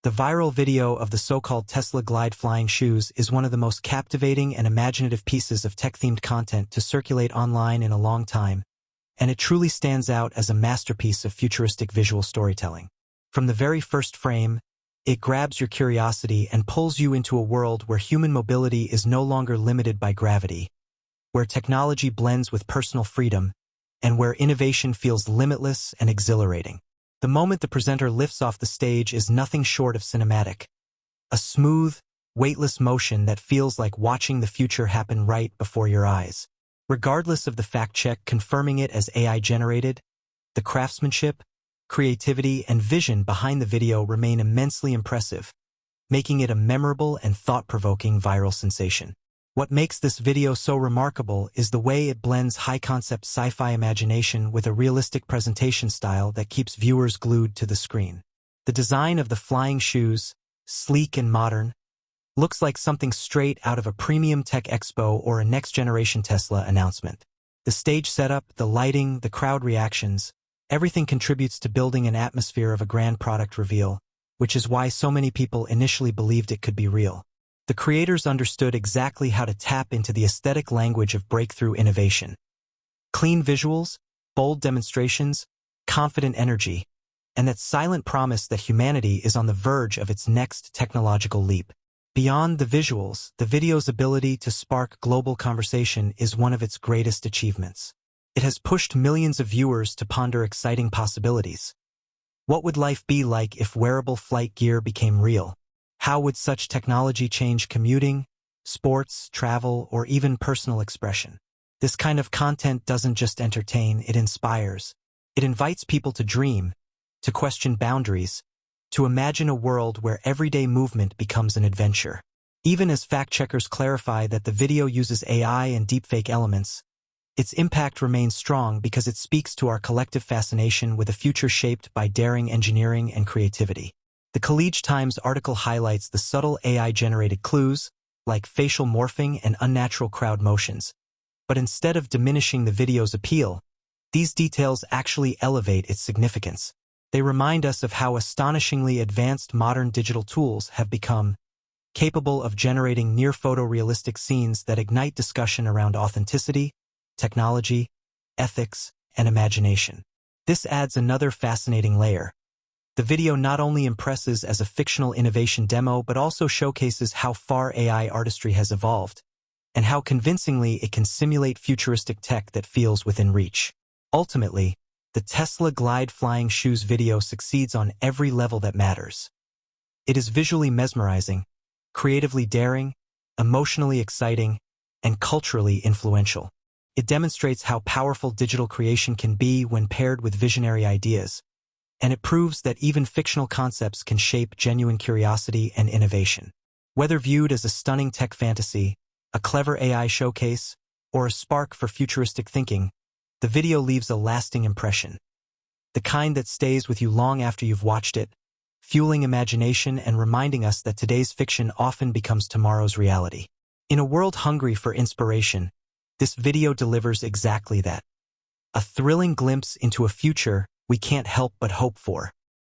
The viral video of the so-called Tesla Glide flying shoes is one of the most captivating and imaginative pieces of tech-themed content to circulate online in a long time, and it truly stands out as a masterpiece of futuristic visual storytelling. From the very first frame, it grabs your curiosity and pulls you into a world where human mobility is no longer limited by gravity, where technology blends with personal freedom, and where innovation feels limitless and exhilarating. The moment the presenter lifts off the stage is nothing short of cinematic. A smooth, weightless motion that feels like watching the future happen right before your eyes. Regardless of the fact-check confirming it as AI-generated, the craftsmanship, creativity, and vision behind the video remain immensely impressive, making it a memorable and thought-provoking viral sensation. What makes this video so remarkable is the way it blends high-concept sci-fi imagination with a realistic presentation style that keeps viewers glued to the screen. The design of the flying shoes, sleek and modern, looks like something straight out of a premium tech expo or a next-generation Tesla announcement. The stage setup, the lighting, the crowd reactions, everything contributes to building an atmosphere of a grand product reveal, which is why so many people initially believed it could be real. The creators understood exactly how to tap into the aesthetic language of breakthrough innovation. Clean visuals, bold demonstrations, confident energy, and that silent promise that humanity is on the verge of its next technological leap. Beyond the visuals, the video's ability to spark global conversation is one of its greatest achievements. It has pushed millions of viewers to ponder exciting possibilities. What would life be like if wearable flight gear became real? How would such technology change commuting, sports, travel, or even personal expression? This kind of content doesn't just entertain, it inspires. It invites people to dream, to question boundaries, to imagine a world where everyday movement becomes an adventure. Even as fact-checkers clarify that the video uses AI and deepfake elements, its impact remains strong because it speaks to our collective fascination with a future shaped by daring engineering and creativity. The College Times article highlights the subtle AI-generated clues, like facial morphing and unnatural crowd motions. But instead of diminishing the video's appeal, these details actually elevate its significance. They remind us of how astonishingly advanced modern digital tools have become, capable of generating near-photorealistic scenes that ignite discussion around authenticity, technology, ethics, and imagination. This adds another fascinating layer. The video not only impresses as a fictional innovation demo but also showcases how far AI artistry has evolved, and how convincingly it can simulate futuristic tech that feels within reach. Ultimately, the Tesla Glide flying shoes video succeeds on every level that matters. It is visually mesmerizing, creatively daring, emotionally exciting, and culturally influential. It demonstrates how powerful digital creation can be when paired with visionary ideas, and it proves that even fictional concepts can shape genuine curiosity and innovation. Whether viewed as a stunning tech fantasy, a clever AI showcase, or a spark for futuristic thinking, the video leaves a lasting impression. The kind that stays with you long after you've watched it, fueling imagination and reminding us that today's fiction often becomes tomorrow's reality. In a world hungry for inspiration, this video delivers exactly that. A thrilling glimpse into a future we can't help but hope for.